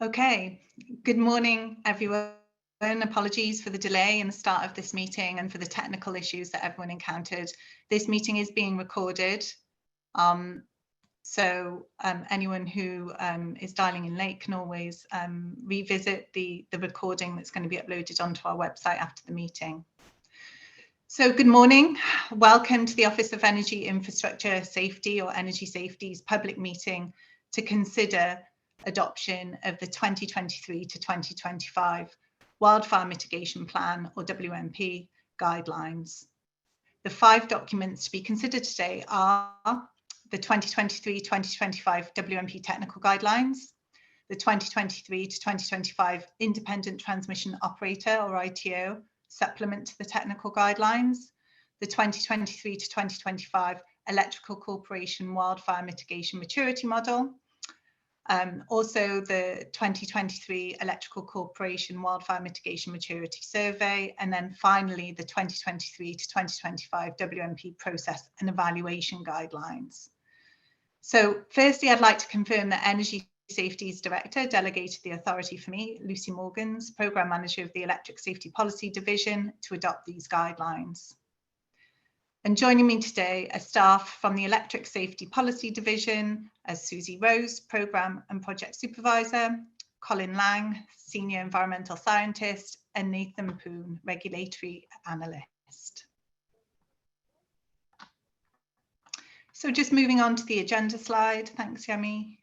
Okay, good morning, everyone. Apologies for the delay in the start of this meeting and for the technical issues that everyone encountered. This meeting is being recorded, so anyone who is dialing in late can always revisit the recording that's going to be uploaded onto our website after the meeting. So good morning, welcome to the Office of Energy Infrastructure Safety or Energy Safety's public meeting to consider adoption of the 2023 to 2025 Wildfire Mitigation Plan or WMP guidelines. The 5 documents to be considered today are the 2023-2025 WMP technical guidelines, the 2023 to 2025 Independent Transmission Operator or ITO supplement to the technical guidelines, the 2023 to 2025 Electrical Corporation Wildfire Mitigation Maturity Model, also the 2023 Electrical Corporation Wildfire Mitigation Maturity Survey, and then finally the 2023 to 2025 WMP Process and Evaluation Guidelines. So firstly, I'd like to confirm that Energy Safety's Director delegated the authority for me, Lucy Morgans, Programme Manager of the Electric Safety Policy Division, to adopt these guidelines. And joining me today are staff from the Electric Safety Policy Division as Susie Rose, Programme and Project Supervisor, Colin Lang, Senior Environmental Scientist, and Nathan Poon, Regulatory Analyst. So just moving on to the agenda slide. Thanks, Yemi.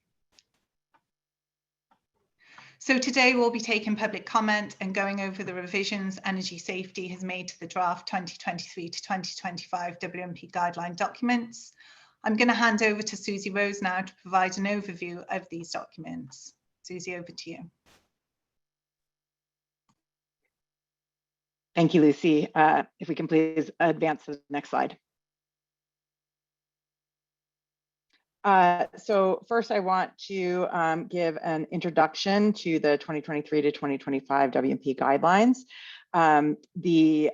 So today we'll be taking public comment and going over the revisions Energy Safety has made to the draft 2023 to 2025 WMP guideline documents. I'm going to hand over to Susie Rose now to provide an overview of these documents. Susie, over to you. Thank you, Lucy. If we can please advance to the next slide. So first I want to give an introduction to the 2023 to 2025 WMP guidelines. The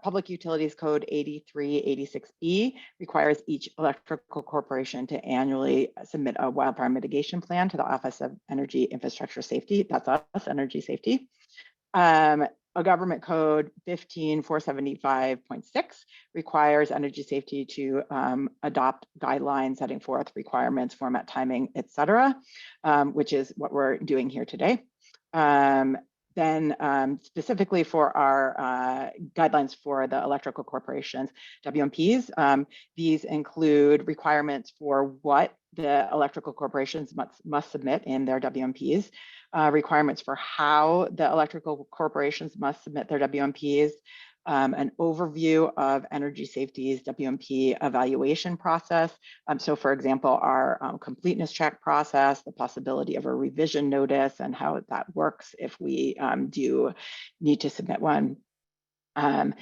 Public Utilities Code 8386B requires each electrical corporation to annually submit a wildfire mitigation plan to the Office of Energy Infrastructure Safety. That's us, Energy Safety. A government code 15475.6 requires Energy Safety to adopt guidelines setting forth requirements, format, timing, etc., which is what we're doing here today. Then specifically for our guidelines for the electrical corporations, WMPs, these include requirements for what the electrical corporations must submit in their WMPs, requirements for how the electrical corporations must submit their WMPs, an overview of Energy Safety's WMP evaluation process. So for example, our completeness check process, the possibility of a revision notice and how that works if we do need to submit one. And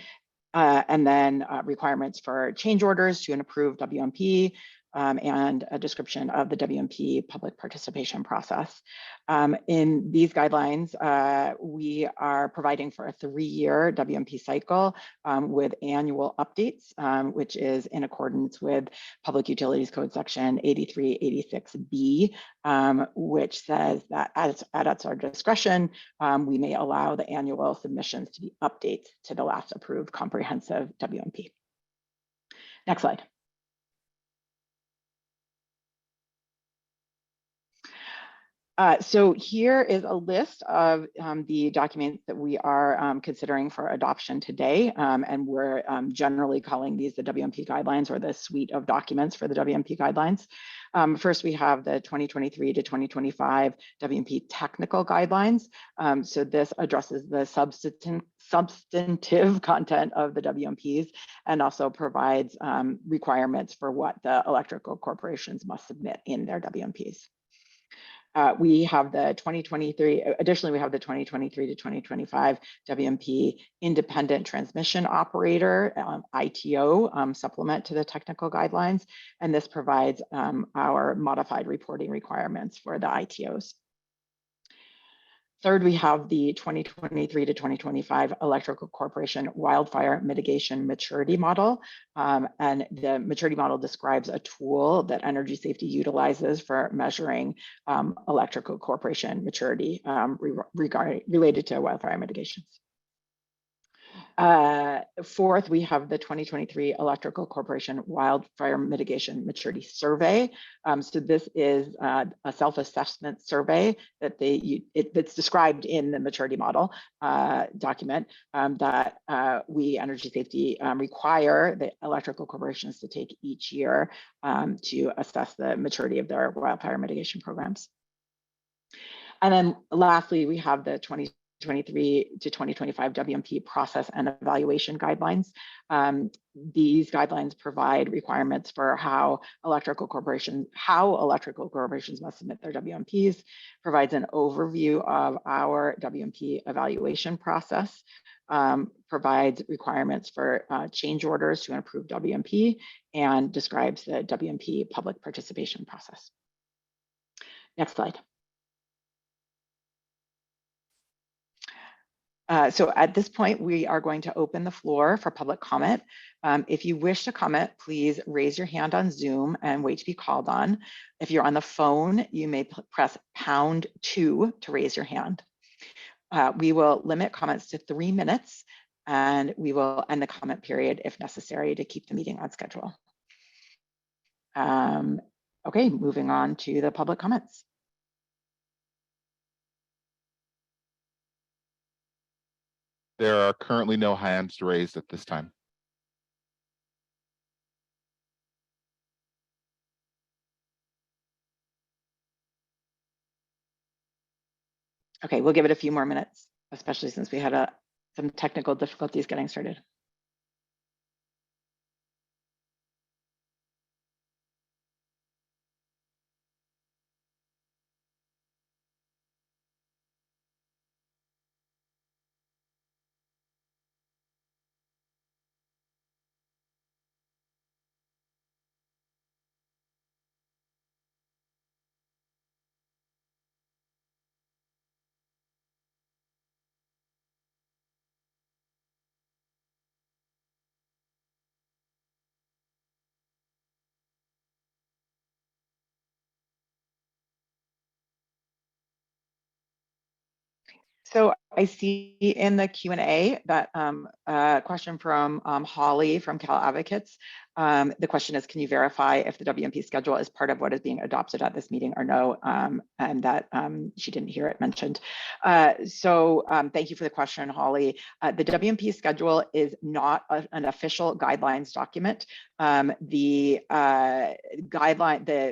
then requirements for change orders to an approved WMP, and a description of the WMP public participation process. In these guidelines, we are providing for a 3-year WMP cycle with annual updates, which is in accordance with Public Utilities Code section 8386B, which says that at our discretion, we may allow the annual submissions to be updates to the last approved comprehensive WMP. Next slide. So here is a list of the documents that we are considering for adoption today, and we're generally calling these the WMP guidelines or the suite of documents for the WMP guidelines. First, we have the 2023 to 2025 WMP technical guidelines. So this addresses the substantive content of the WMPs and also provides requirements for what the electrical corporations must submit in their WMPs. We have the 2023, additionally, we have the 2023 to 2025 WMP Independent Transmission Operator, ITO, supplement to the technical guidelines, and this provides our modified reporting requirements for the ITOs. Third, we have the 2023 to 2025 Electrical Corporation Wildfire Mitigation Maturity Model. And the maturity model describes a tool that energy safety utilizes for measuring electrical corporation maturity related to wildfire mitigations. Fourth, we have the 2023 Electrical Corporation Wildfire Mitigation Maturity Survey. So this is a self-assessment survey that that's described in the maturity model document that we, Energy Safety, require the electrical corporations to take each year to assess the maturity of their wildfire mitigation programs. And then lastly, we have the 2023 to 2025 WMP process and evaluation guidelines. These guidelines provide requirements for how electrical corporations must submit their WMPs, provides an overview of our WMP evaluation process, provides requirements for change orders to improve WMP, and describes the WMP public participation process. Next slide. So at this point, we are going to open the floor for public comment. If you wish to comment, please raise your hand on Zoom and wait to be called on. If you're on the phone, you may press #2 to raise your hand. We will limit comments to 3 minutes, and we will end the comment period if necessary to keep the meeting on schedule. Okay, moving on to the public comments. There are currently no hands raised at this time. Okay, we'll give it a few more minutes, especially since we had some technical difficulties getting started. So I see in the Q&A that question from Holly from Cal Advocates. The question is, can you verify if the WMP schedule is part of what is being adopted at this meeting or no? And that she didn't hear it mentioned. So thank you for the question, Holly. The WMP schedule is not an official guidelines document. The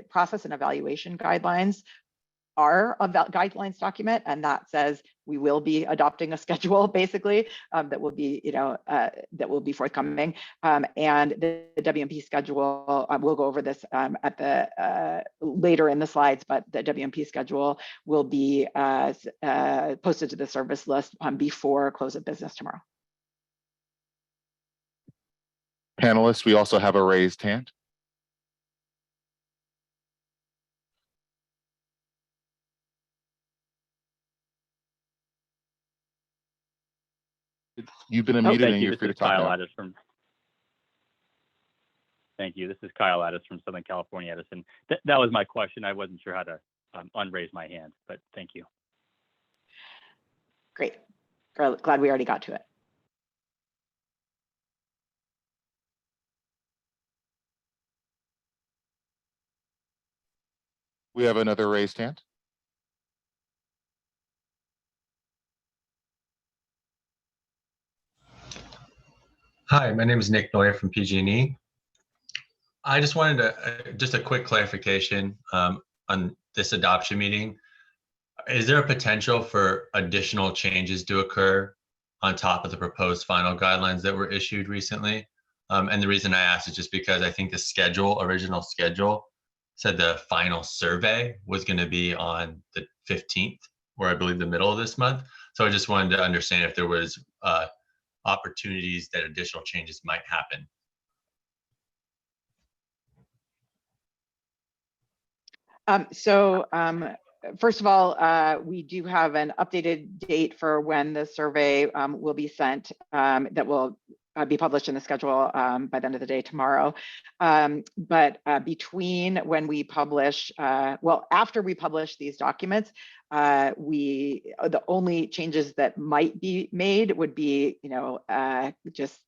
process and evaluation guidelines are a guidelines document, and that says we will be adopting a schedule, basically, that will be, that will be forthcoming. And the WMP schedule, we'll go over this at the later in the slides, but the WMP schedule will be posted to the service list before close of business tomorrow. Panelists, we also have a raised hand. You've been unmuted and you're free to talk now. Thank you. This is Kyle Addis from Southern California Edison. That was my question. I wasn't sure how to unraise my hand, but thank you. Great. Glad we already got to it. We have another raised hand. Hi, my name is Nick Neuer from PG&E. I just wanted to, just a quick clarification on this adoption meeting. Is there a potential for additional changes to occur on top of the proposed final guidelines that were issued recently? And the reason I asked is just because I think the original schedule said the final survey was going to be on the 15th, or I believe the middle of this month. So I just wanted to understand if there was opportunities that additional changes might happen. first of all, we do have an updated date for when the survey will be sent that will be published in the schedule by the end of the day tomorrow. But between when we publish, well, after we publish these documents, the only changes that might be made would be, just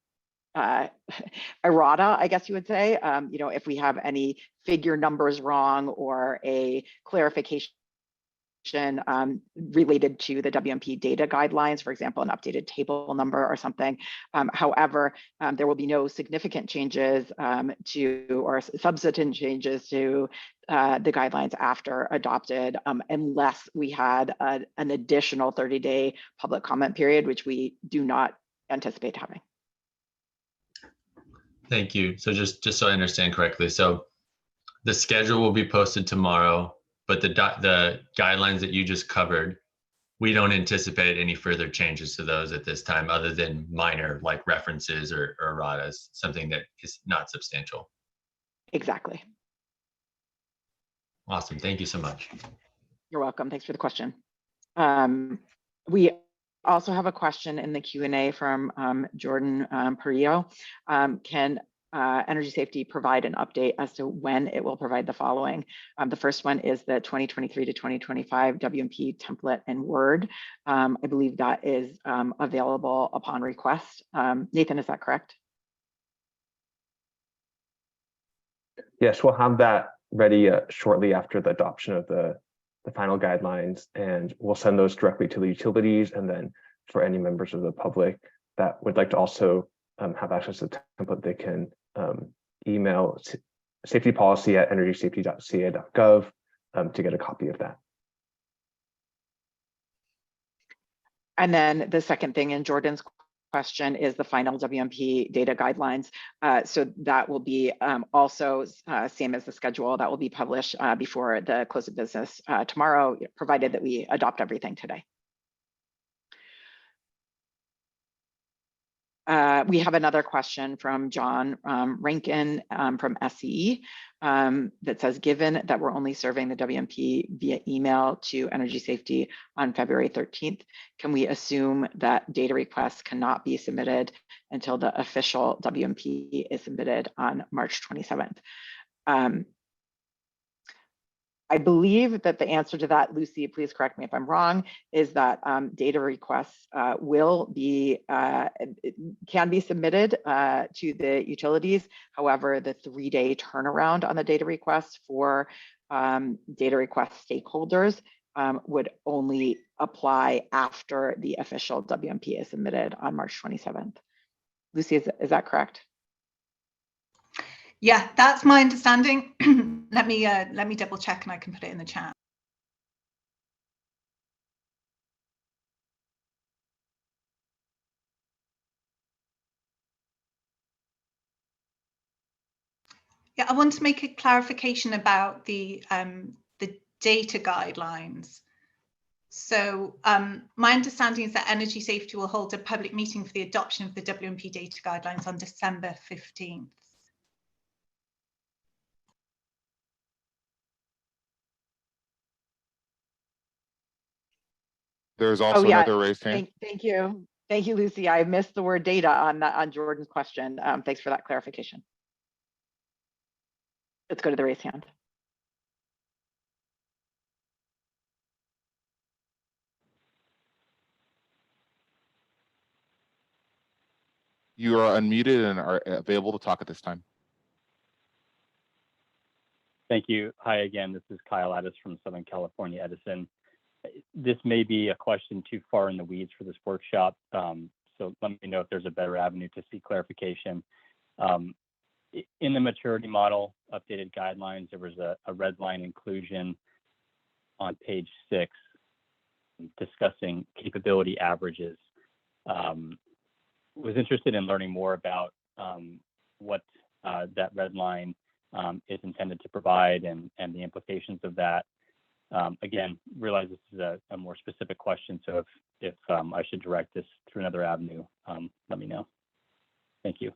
errata, I guess you would say, if we have any figure numbers wrong or a clarification related to the WMP data guidelines, for example, an updated table number or something. However, there will be no significant changes or substantive changes to the guidelines after adopted, unless we had an additional 30-day public comment period, which we do not anticipate having. Thank you. So just so I understand correctly, so the schedule will be posted tomorrow, but the guidelines that you just covered, we don't anticipate any further changes to those at this time, other than minor, like references or erratas, something that is not substantial. Exactly. Awesome. Thank you so much. You're welcome. Thanks for the question. We also have a question in the Q&A from Jordan Perillo. Can Energy Safety provide an update as to when it will provide the following? The first one is the 2023 to 2025 WMP template in Word. I believe that is available upon request. Nathan, is that correct? Yes, we'll have that ready shortly after the adoption of the final guidelines, and we'll send those directly to the utilities, and then for any members of the public that would like to also have access to the template, they can email safetypolicy@energysafety.ca.gov to get a copy of that. And then the second thing in Jordan's question is the final WMP data guidelines. So that will be also same as the schedule that will be published before the close of business tomorrow, provided that we adopt everything today. We have another question from John Rankin from SCE that says, given that we're only serving the WMP via email to Energy Safety on February 13th, can we assume that data requests cannot be submitted until the official WMP is submitted on March 27th? I believe that the answer to that, Lucy, please correct me if I'm wrong, is that data requests can be submitted to the utilities. However, the 3-day turnaround on the data requests for data request stakeholders would only apply after the official WMP is submitted on March 27th. Lucy, is that correct? Yeah, that's my understanding. Let me double check and I can put it in the chat. Yeah, I want to make a clarification about the data guidelines. So my understanding is that Energy Safety will hold a public meeting for the adoption of the WMP data guidelines on December 15th. There's also another raised hand. Thank you. Thank you, Lucy. I missed the word data on Jordan's question. Thanks for that clarification. Let's go to the raised hand. You are unmuted and are available to talk at this time. Thank you. Hi again, this is Kyle Addis from Southern California Edison. This may be a question too far in the weeds for this workshop, so let me know if there's a better avenue to seek clarification. In the maturity model updated guidelines, there was a red line inclusion on page 6 discussing capability averages. Was interested in learning more about what that red line is intended to provide and the implications of that. Again, realize this is a more specific question, so if I should direct this through another avenue, let me know. Thank you.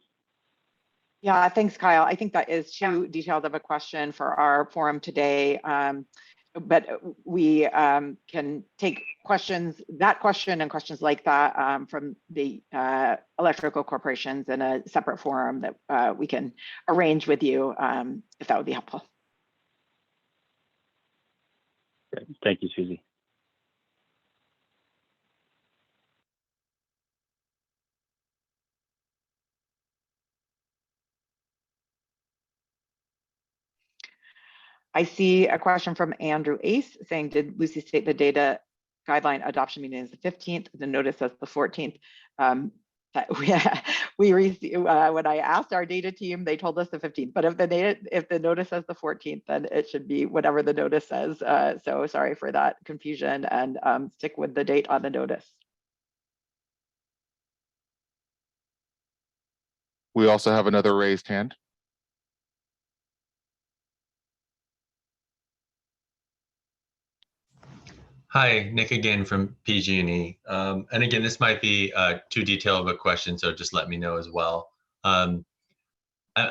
Yeah, thanks, Kyle. I think that is too detailed of a question for our forum today. but we can take questions, that question and questions like that from the electrical corporations in a separate forum that we can arrange with you if that would be helpful. Great. Thank you, Susie. I see a question from Andrew Ace saying, did Lucy state the data guideline adoption meeting is the 15th? The notice says the 14th. We received, when I asked our data team, they told us the 15th, but if the notice says the 14th, then it should be whatever the notice says. So sorry for that confusion, and stick with the date on the notice. We also have another raised hand. Hi, Nick again from PG&E. And again, this might be too detailed of a question, so just let me know as well. I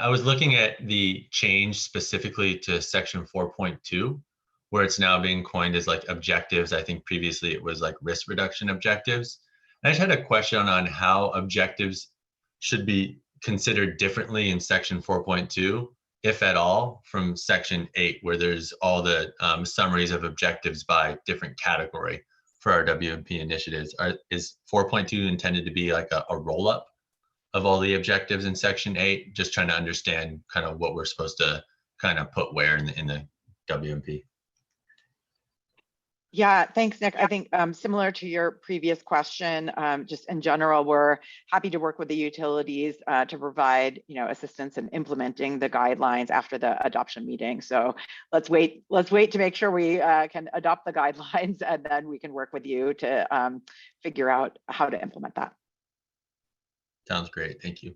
was looking at the change specifically to section 4.2, where it's now being coined as like objectives. I think previously it was like risk reduction objectives. I just had a question on how objectives should be considered differently in section 4.2, if at all, from section 8, where there's all the summaries of objectives by different category for our WMP initiatives. Is 4.2 intended to be like a roll-up of all the objectives in section 8? Just trying to understand kind of what we're supposed to kind of put where in the WMP. Yeah, thanks, Nick. I think similar to your previous question, just in general, we're happy to work with the utilities to provide, assistance in implementing the guidelines after the adoption meeting. So let's wait to make sure we can adopt the guidelines, and then we can work with you to figure out how to implement that. Sounds great. Thank you.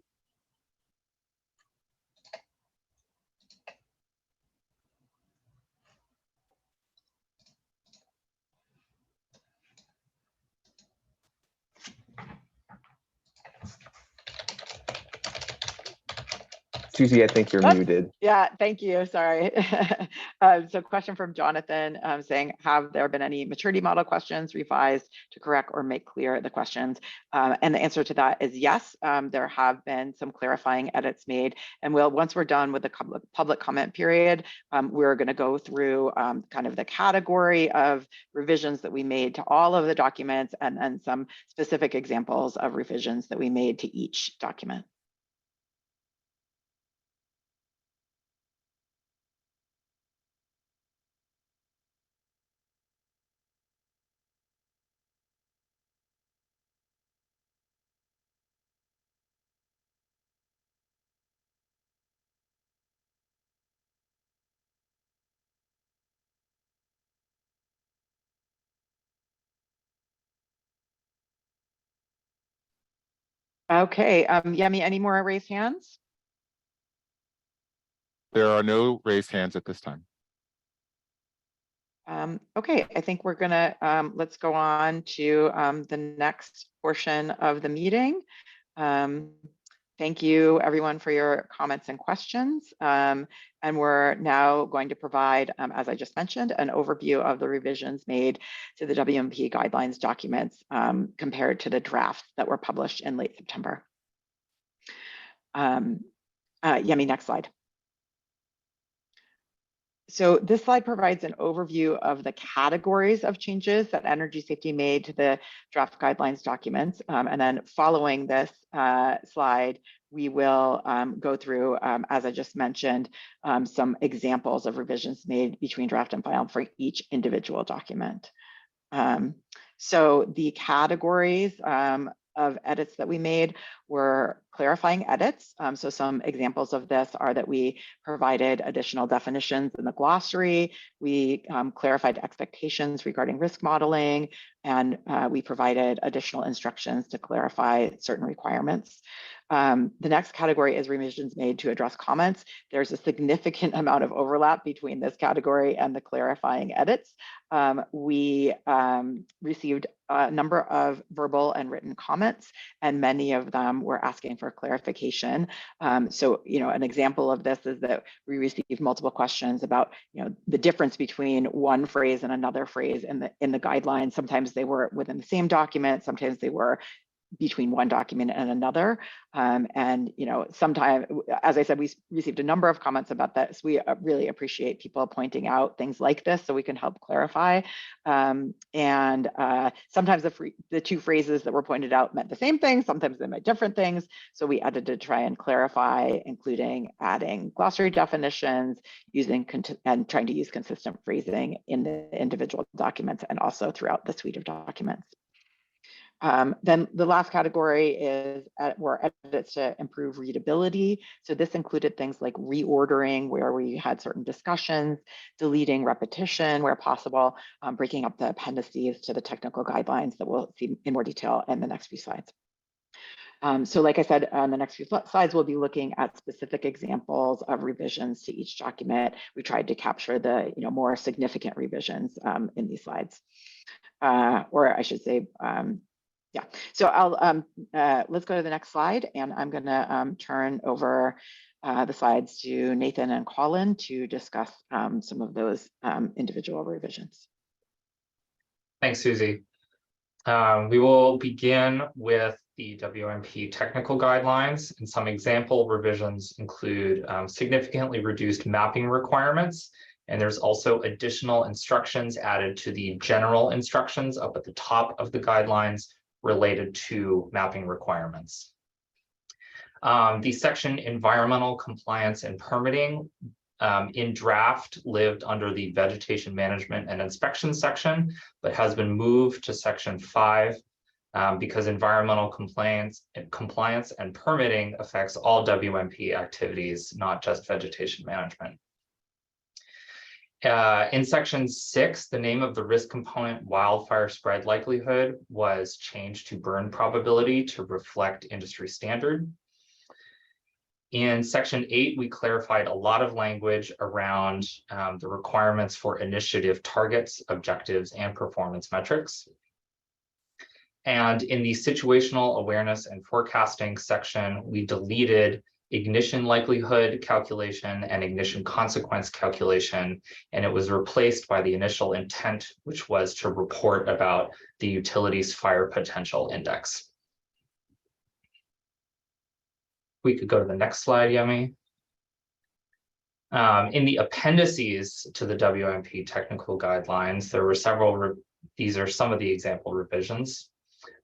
Susie, I think you're muted. Yeah, thank you. Sorry. So question from Jonathan saying, have there been any maturity model questions revised to correct or make clear the questions? And the answer to that is yes. There have been some clarifying edits made. And once we're done with the public comment period, we're going to go through kind of the category of revisions that we made to all of the documents, and then some specific examples of revisions that we made to each document. Okay, Yemi, any more raised hands? There are no raised hands at this time. Okay, I think we're gonna, let's go on to the next portion of the meeting. Thank you everyone for your comments and questions. And we're now going to provide, as I just mentioned, an overview of the revisions made to the WMP guidelines documents compared to the drafts that were published in late September. Yemi, next slide. So this slide provides an overview of the categories of changes that Energy Safety made to the draft guidelines documents. And then following this slide, we will go through, as I just mentioned, some examples of revisions made between draft and final for each individual document. So the categories of edits that we made were clarifying edits. So some examples of this are that we provided additional definitions in the glossary, we clarified expectations regarding risk modeling, and we provided additional instructions to clarify certain requirements. The next category is revisions made to address comments. There's a significant amount of overlap between this category and the clarifying edits. We received a number of verbal and written comments, and many of them were asking for clarification. So, an example of this is that we received multiple questions about, the difference between one phrase and another phrase in the guidelines. Sometimes they were within the same document, sometimes they were between one document and another. And sometimes, as I said, we received a number of comments about this. We really appreciate people pointing out things like this so we can help clarify. And sometimes the two phrases that were pointed out meant the same thing, sometimes they meant different things. So we edited to try and clarify, including adding glossary definitions, and trying to use consistent phrasing in the individual documents and also throughout the suite of documents. Then the last category were edits to improve readability. So this included things like reordering where we had certain discussions, deleting repetition where possible, breaking up the appendices to the technical guidelines that we'll see in more detail in the next few slides. So like I said, on the next few slides, we'll be looking at specific examples of revisions to each document. We tried to capture the more significant revisions in these slides. Or I should say, yeah, so let's go to the next slide, and I'm going to turn over the slides to Nathan and Colin to discuss some of those individual revisions. Thanks, Susie. We will begin with the WMP technical guidelines, and some example revisions include significantly reduced mapping requirements, and there's also additional instructions added to the general instructions up at the top of the guidelines related to mapping requirements. The section environmental compliance and permitting in draft lived under the vegetation management and inspection section, but has been moved to section 5 because environmental compliance and permitting affects all WMP activities, not just vegetation management. In section 6, the name of the risk component wildfire spread likelihood was changed to burn probability to reflect industry standard. In section 8, we clarified a lot of language around the requirements for initiative targets, objectives, and performance metrics. And in the situational awareness and forecasting section, we deleted ignition likelihood calculation and ignition consequence calculation, and it was replaced by the initial intent, which was to report about the utility's fire potential index. We could go to the next slide, Yemi. In the appendices to the WMP technical guidelines, there were several, these are some of the example revisions.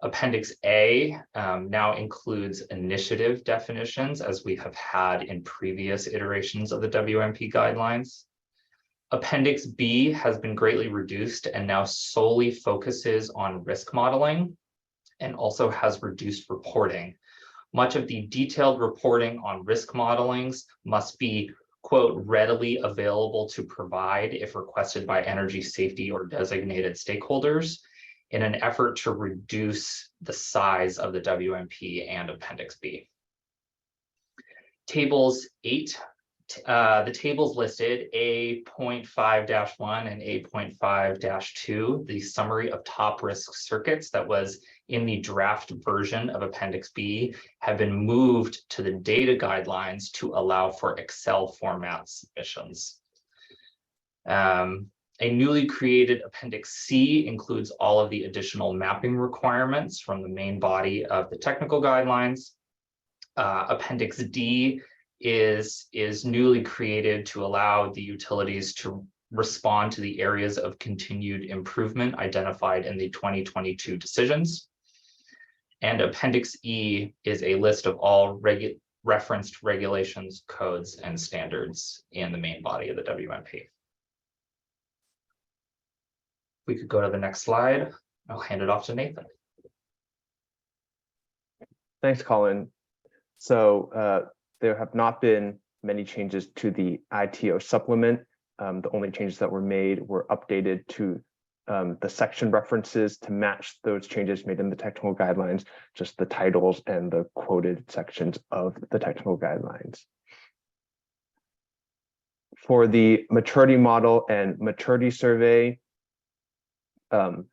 Appendix A now includes initiative definitions, as we have had in previous iterations of the WMP guidelines. Appendix B has been greatly reduced and now solely focuses on risk modeling and also has reduced reporting. Much of the detailed reporting on risk modelings must be, quote, readily available to provide if requested by energy safety or designated stakeholders, in an effort to reduce the size of the WMP and Appendix B. Tables 8, the tables listed A.5-1 and A.5-2, the summary of top risk circuits that was in the draft version of Appendix B, have been moved to the data guidelines to allow for Excel format submissions. A newly created Appendix C includes all of the additional mapping requirements from the main body of the technical guidelines. Appendix D is newly created to allow the utilities to respond to the areas of continued improvement identified in the 2022 decisions. And Appendix E is a list of all referenced regulations, codes, and standards in the main body of the WMP. We could go to the next slide. I'll hand it off to Nathan. Thanks, Colin. So there have not been many changes to the ITO supplement. The only changes that were made were updated to the section references to match those changes made in the technical guidelines, just the titles and the quoted sections of the technical guidelines. For the maturity model and maturity survey, the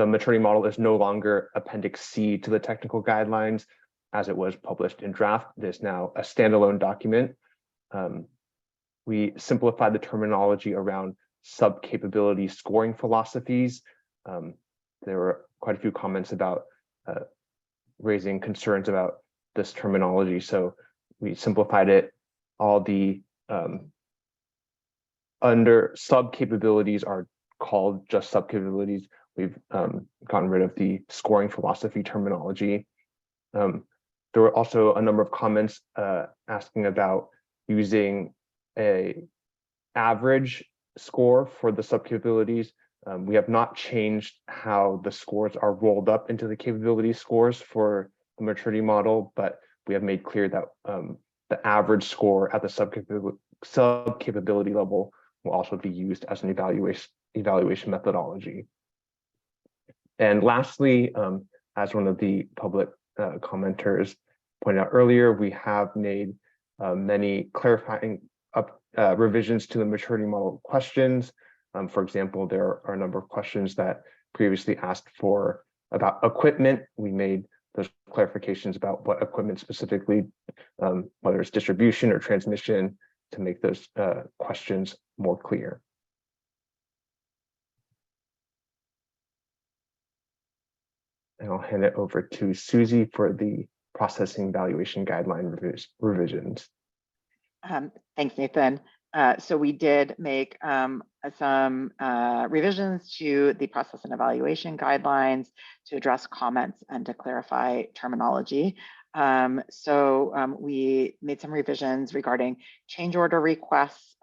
maturity model is no longer Appendix C to the technical guidelines as it was published in draft. It is now a standalone document. We simplified the terminology around sub-capability scoring philosophies. There were quite a few comments about raising concerns about this terminology, so we simplified it. All the under sub-capabilities are called just sub-capabilities. We've gotten rid of the scoring philosophy terminology. There were also a number of comments asking about using a average score for the sub-capabilities. We have not changed how the scores are rolled up into the capability scores for the maturity model, but we have made clear that the average score at the sub-capability level will also be used as an evaluation methodology. And lastly, as one of the public commenters pointed out earlier, we have made many clarifying revisions to the maturity model questions. For example, there are a number of questions that previously asked for about equipment. We made those clarifications about what equipment specifically, whether it's distribution or transmission, to make those questions more clear. And I'll hand it over to Susie for the processing valuation guideline revisions. Thanks, Nathan. So we did make some revisions to the process and evaluation guidelines to address comments and to clarify terminology. We made some revisions regarding change order requests.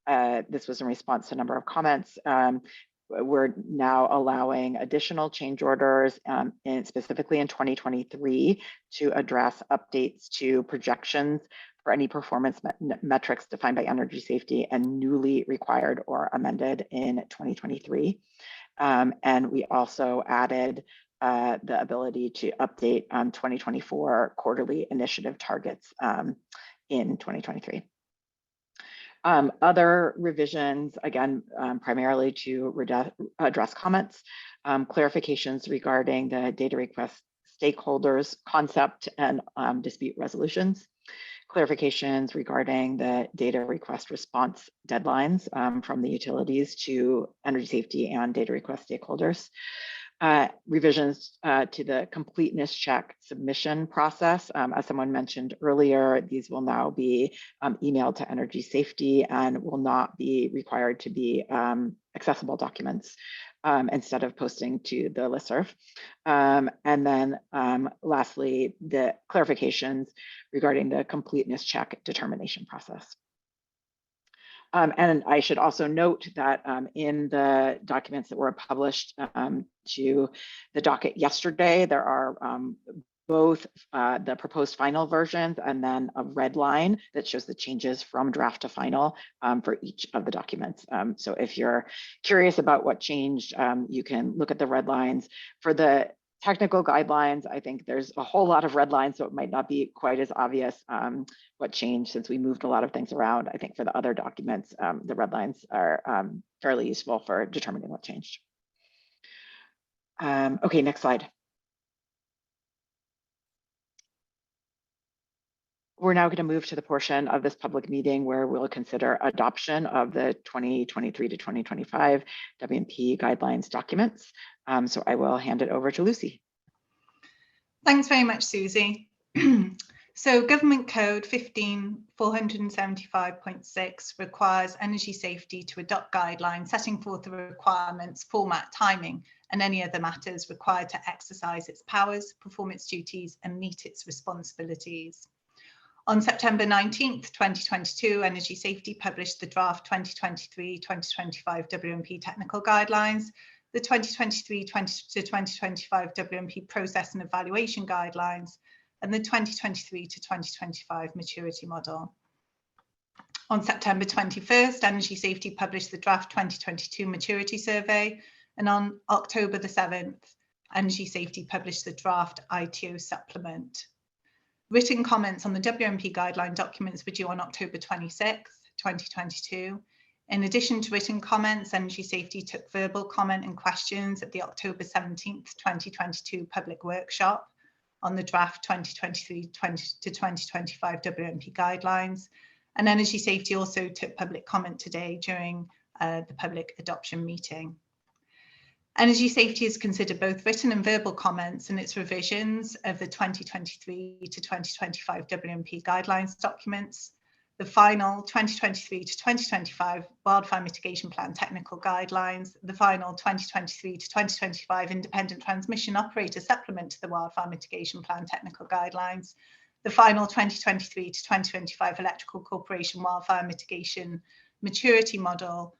This was in response to a number of comments. We're now allowing additional change orders, specifically in 2023, to address updates to projections for any performance metrics defined by energy safety and newly required or amended in 2023. And we also added the ability to update 2024 quarterly initiative targets in 2023. Other revisions, again, primarily to address comments, clarifications regarding the data request stakeholders concept and dispute resolutions, clarifications regarding the data request response deadlines from the utilities to energy safety and data request stakeholders, revisions to the completeness check submission process. As someone mentioned earlier, these will now be emailed to energy safety and will not be required to be accessible documents instead of posting to the listserv. And then lastly, the clarifications regarding the completeness check determination process. And I should also note that in the documents that were published to the docket yesterday, there are both the proposed final versions and then a red line that shows the changes from draft to final for each of the documents. So if you're curious about what changed, you can look at the red lines. For the technical guidelines, I think there's a whole lot of red lines, so it might not be quite as obvious what changed since we moved a lot of things around. I think for the other documents, the red lines are fairly useful for determining what changed. Okay, next slide. We're now going to move to the portion of this public meeting where we'll consider adoption of the 2023 to 2025 WMP guidelines documents. So I will hand it over to Lucy. Thanks very much, Susie. So Government Code 15475.6 requires energy safety to adopt guidelines setting forth the requirements, format, timing, and any other matters required to exercise its powers, perform its duties, and meet its responsibilities. On September 19th, 2022, Energy Safety published the draft 2023-2025 WMP technical guidelines, the 2023 to 2025 WMP process and evaluation guidelines, and the 2023 to 2025 maturity model. On September 21st, Energy Safety published the draft 2022 maturity survey, and on October the 7th, Energy Safety published the draft ITO supplement. Written comments on the WMP guideline documents were due on October 26th, 2022. In addition to written comments, Energy Safety took verbal comment and questions at the October 17th, 2022 public workshop on the draft 2023 to 2025 WMP guidelines. And Energy Safety also took public comment today during the public adoption meeting. Energy Safety has considered both written and verbal comments in its revisions of the 2023 to 2025 WMP guidelines documents, the final 2023 to 2025 Wildfire Mitigation Plan Technical Guidelines, the final 2023 to 2025 Independent Transmission Operator Supplement to the Wildfire Mitigation Plan Technical Guidelines, the final 2023 to 2025 Electrical Corporation Wildfire Mitigation Maturity Model,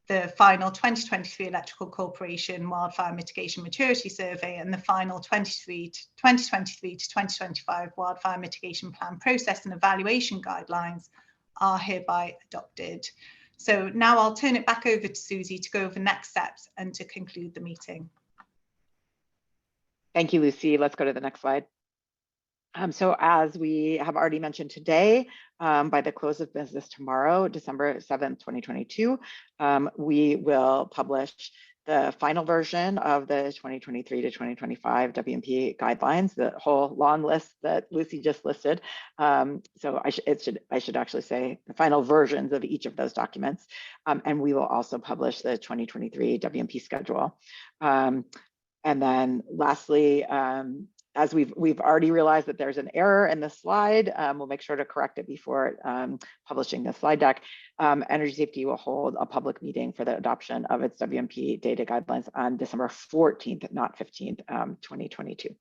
the final 2023 Electrical Corporation Wildfire Mitigation Maturity Survey, and the final 2023 to 2025 Wildfire Mitigation Plan Process and Evaluation Guidelines are hereby adopted. So now I'll turn it back over to Susie to go over next steps and to conclude the meeting. Thank you, Lucy. Let's go to the next slide. So as we have already mentioned today, by the close of business tomorrow, December 7th, 2022, we will publish the final version of the 2023 to 2025 WMP guidelines, the whole long list that Lucy just listed. So I should actually say the final versions of each of those documents. And we will also publish the 2023 WMP schedule. And then lastly, as we've already realized that there's an error in the slide, we'll make sure to correct it before publishing the slide deck. Energy Safety will hold a public meeting for the adoption of its WMP data guidelines on December 14th, not 15th, 2022.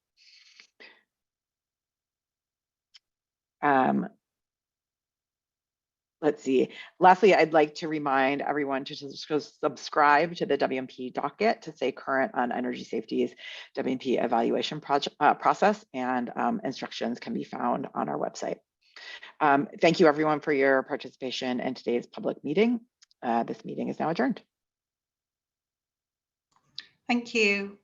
Let's see. Lastly, I'd like to remind everyone to subscribe to the WMP docket to stay current on Energy Safety's WMP evaluation process, and instructions can be found on our website. Thank you everyone for your participation in today's public meeting. This meeting is now adjourned. Thank you.